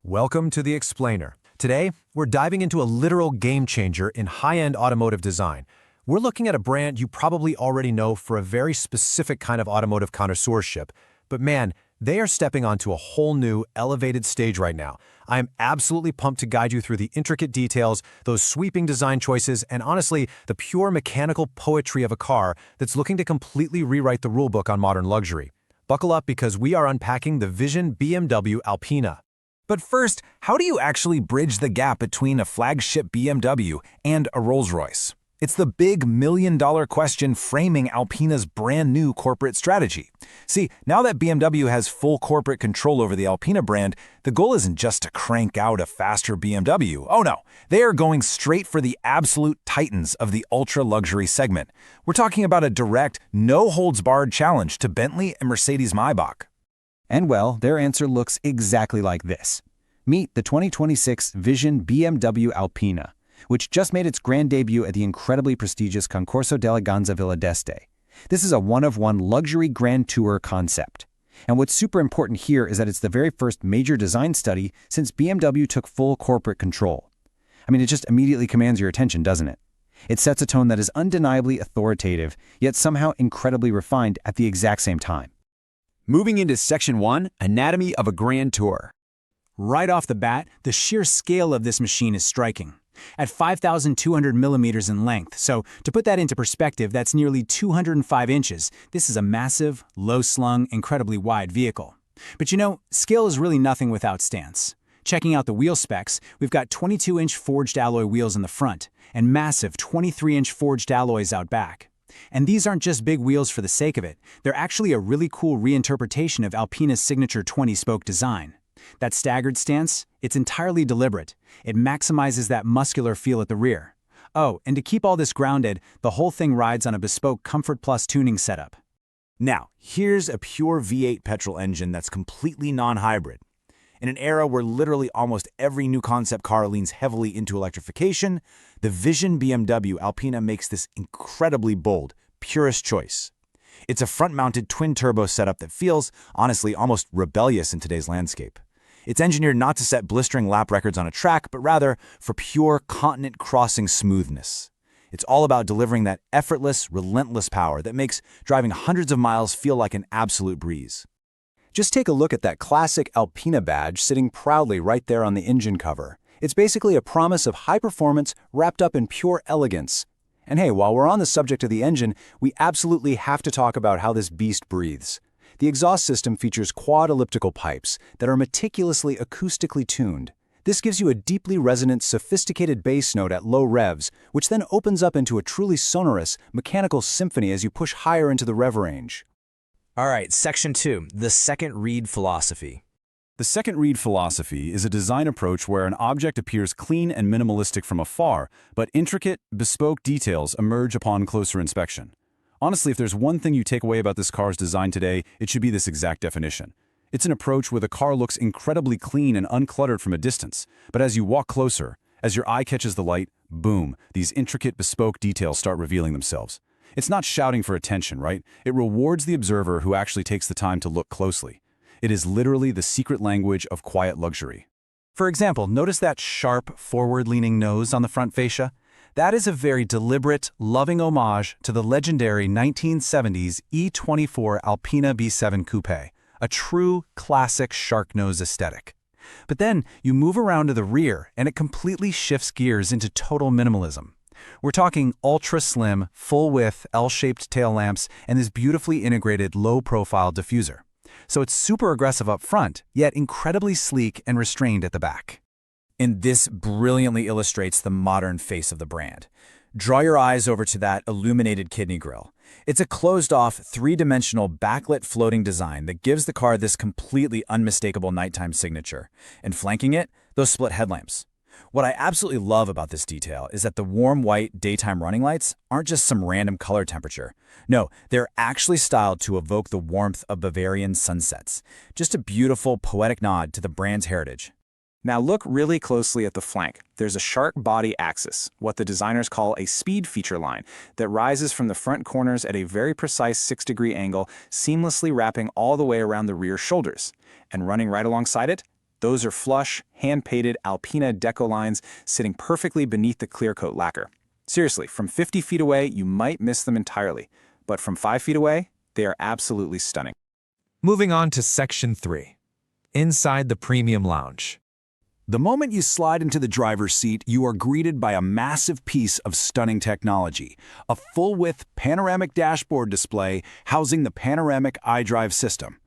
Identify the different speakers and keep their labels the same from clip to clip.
Speaker 1: Welcome to The Explainer. Today, we're diving into a literal game changer in high-end automotive design. We're looking at a brand you probably already know for a very specific kind of automotive connoisseurship. But man, they are stepping onto a whole new, elevated stage right now. I am absolutely pumped to guide you through the intricate details, those sweeping design choices, and honestly, the pure mechanical poetry of a car that's looking to completely rewrite the rulebook on modern luxury. Buckle up because we are unpacking the Vision BMW ALPINA.
Speaker 2: But first, how do you actually bridge the gap between a flagship BMW and a Rolls-Royce? It's the big million-dollar question framing Alpina's brand-new corporate strategy. See, now that BMW has full corporate control over the Alpina brand, the goal isn't just to crank out a faster BMW. Oh no, they are going straight for the absolute titans of the ultra-luxury segment. We're talking about a direct, no-holds-barred challenge to Bentley and Mercedes-Maybach.
Speaker 3: And well, their answer looks exactly like this. Meet the 2026 Vision BMW ALPINA, which just made its grand debut at the incredibly prestigious Concorso d'Eleganza Villa d'Este. This is a one-of-one luxury grand tour concept. And what's super important here is that it's the very first major design study since BMW took full corporate control. I mean, it just immediately commands your attention, doesn't it? It sets a tone that is undeniably authoritative, yet somehow incredibly refined at the exact same time.
Speaker 4: Moving into Section 1, Anatomy of a Grand Tour. Right off the bat, the sheer scale of this machine is striking. At 5,200 millimeters in length, so to put that into perspective, that's nearly 205 inches, this is a massive, low-slung, incredibly wide vehicle. But you know, scale is really nothing without stance. Checking out the wheel specs, we've got 22-inch forged alloy wheels in the front, and massive 23-inch forged alloys out back. And these aren't just big wheels for the sake of it, they're actually a really cool reinterpretation of Alpina's signature 20-spoke design. That staggered stance, it's entirely deliberate. It maximizes that muscular feel at the rear. Oh, and to keep all this grounded, the whole thing rides on a bespoke Comfort Plus tuning setup.
Speaker 2: Now, here's a pure V8 petrol engine that's completely non-hybrid. In an era where literally almost every new concept car leans heavily into electrification, the Vision BMW ALPINA makes this incredibly bold, purist choice. It's a front-mounted twin-turbo setup that feels, honestly, almost rebellious in today's landscape. It's engineered not to set blistering lap records on a track, but rather for pure continent-crossing smoothness. It's all about delivering that effortless, relentless power that makes driving hundreds of miles feel like an absolute breeze.
Speaker 3: Just take a look at that classic Alpina badge sitting proudly right there on the engine cover. It's basically a promise of high performance wrapped up in pure elegance. And hey, while we're on the subject of the engine, we absolutely have to talk about how this beast breathes. The exhaust system features quad-elliptical pipes that are meticulously acoustically tuned. This gives you a deeply resonant, sophisticated bass note at low revs, which then opens up into a truly sonorous, mechanical symphony as you push higher into the rev range.
Speaker 5: All right, Section 2, the second read philosophy.
Speaker 6: The second read philosophy is a design approach where an object appears clean and minimalistic from afar, but intricate, bespoke details emerge upon closer inspection. Honestly, if there's one thing you take away about this car's design today, it should be this exact definition. It's an approach where the car looks incredibly clean and uncluttered from a distance, but as you walk closer, as your eye catches the light, boom, these intricate, bespoke details start revealing themselves. It's not shouting for attention, right? It rewards the observer who actually takes the time to look closely. It is literally the secret language of quiet luxury.
Speaker 1: For example, notice that sharp, forward-leaning nose on the front fascia? That is a very deliberate, loving homage to the legendary 1970s E24 Alpina B7 Coupe, a true, classic shark nose aesthetic. But then you move around to the rear, and it completely shifts gears into total minimalism. We're talking ultra-slim, full-width, L-shaped tail lamps and this beautifully integrated low-profile diffuser. So it's super aggressive up front, yet incredibly sleek and restrained at the back.
Speaker 2: And this brilliantly illustrates the modern face of the brand. Draw your eyes over to that illuminated kidney grille. It's a closed-off, three-dimensional backlit floating design that gives the car this completely unmistakable nighttime signature. And flanking it, those split headlamps. What I absolutely love about this detail is that the warm white daytime running lights aren't just some random color temperature. No, they're actually styled to evoke the warmth of Bavarian sunsets. Just a beautiful, poetic nod to the brand's heritage.
Speaker 7: Now look really closely at the flank. There's a sharp body axis, what the designers call a speed feature line, that rises from the front corners at a very precise 6-degree angle, seamlessly wrapping all the way around the rear shoulders. And running right alongside it, Those are flush, hand-painted Alpina deco lines sitting perfectly beneath the clear coat lacquer. Seriously, from 50 feet away, you might miss them entirely, but from 5 feet away, they are absolutely stunning.
Speaker 8: Moving on to Section 3. Inside the Premium Lounge.
Speaker 2: The moment you slide into the driver's seat, you are greeted by a massive piece of stunning technology, a full-width panoramic dashboard display housing the panoramic iDrive system.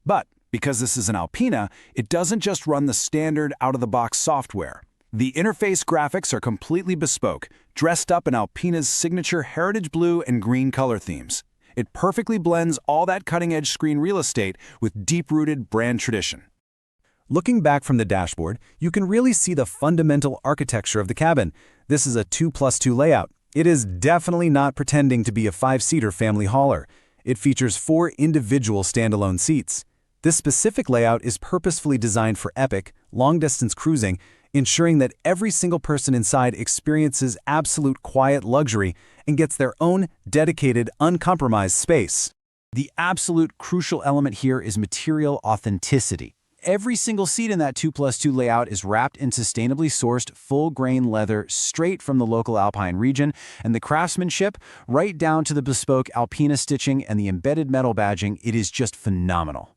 Speaker 2: But because this is an Alpina, it doesn't just run the standard out-of-the-box software. The interface graphics are completely bespoke, dressed up in Alpina's signature heritage blue and green color themes. It perfectly blends all that cutting-edge screen real estate with deep-rooted brand tradition.
Speaker 1: Looking back from the dashboard, you can really see the fundamental architecture of the cabin. This is a 2+2 layout. It is definitely not pretending to be a 5-seater family hauler. It features 4 individual standalone seats. This specific layout is purposefully designed for epic, long-distance cruising, ensuring that every single person inside experiences absolute quiet luxury and gets their own dedicated, uncompromised space. The absolute crucial element here is material authenticity. Every single seat in that 2+2 layout is wrapped in sustainably sourced full-grain leather straight from the local Alpine region, and the craftsmanship, right down to the bespoke Alpina stitching and the embedded metal badging, it is just phenomenal.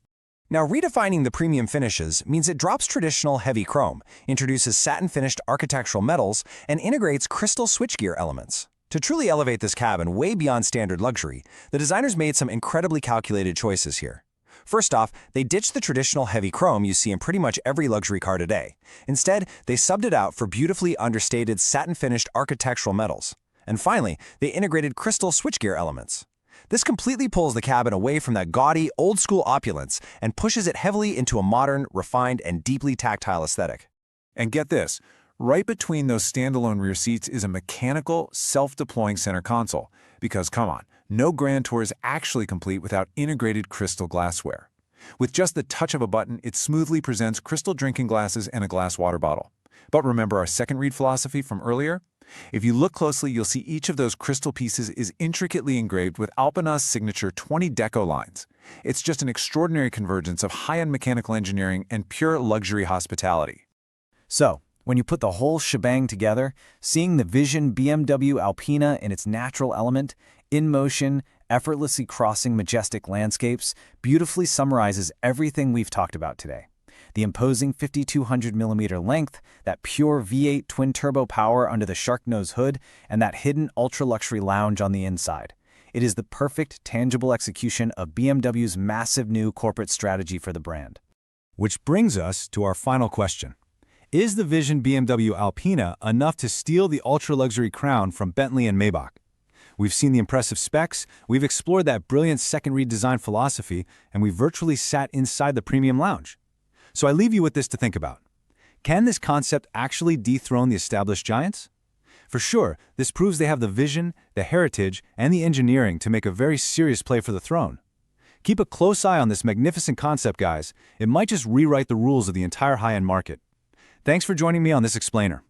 Speaker 5: Now, redefining the premium finishes means it drops traditional heavy chrome, introduces satin-finished architectural metals, and integrates crystal switchgear elements. To truly elevate this cabin way beyond standard luxury, the designers made some incredibly calculated choices here. First off, they ditched the traditional heavy chrome you see in pretty much every luxury car today. Instead, they subbed it out for beautifully understated satin-finished architectural metals. And finally, they integrated crystal switchgear elements. This completely pulls the cabin away from that gaudy, old-school opulence and pushes it heavily into a modern, refined, and deeply tactile aesthetic.
Speaker 6: And get this, right between those standalone rear seats is a mechanical, self-deploying center console. Because come on, no Grand Tour is actually complete without integrated crystal glassware. With just the touch of a button, it smoothly presents crystal drinking glasses and a glass water bottle. But remember our second read philosophy from earlier? If you look closely, you'll see each of those crystal pieces is intricately engraved with Alpina's signature 20 deco lines. It's just an extraordinary convergence of high-end mechanical engineering and pure luxury hospitality.
Speaker 3: So, when you put the whole shebang together, seeing the Vision BMW Alpina in its natural element, in motion, effortlessly crossing majestic landscapes, beautifully summarizes everything we've talked about today. The imposing 5,200mm length, that pure V8 twin-turbo power under the shark-nose hood, and that hidden ultra-luxury lounge on the inside. It is the perfect, tangible execution of BMW's massive new corporate strategy for the brand.
Speaker 1: Which brings us to our final question. Is the Vision BMW Alpina enough to steal the ultra-luxury crown from Bentley and Maybach? We've seen the impressive specs, we've explored that brilliant second-read design philosophy, and we virtually sat inside the premium lounge. So I leave you with this to think about. Can this concept actually dethrone the established giants? For sure, this proves they have the vision, the heritage, and the engineering to make a very serious play for the throne. Keep a close eye on this magnificent concept, guys. It might just rewrite the rules of the entire high-end market. Thanks for joining me on this explainer.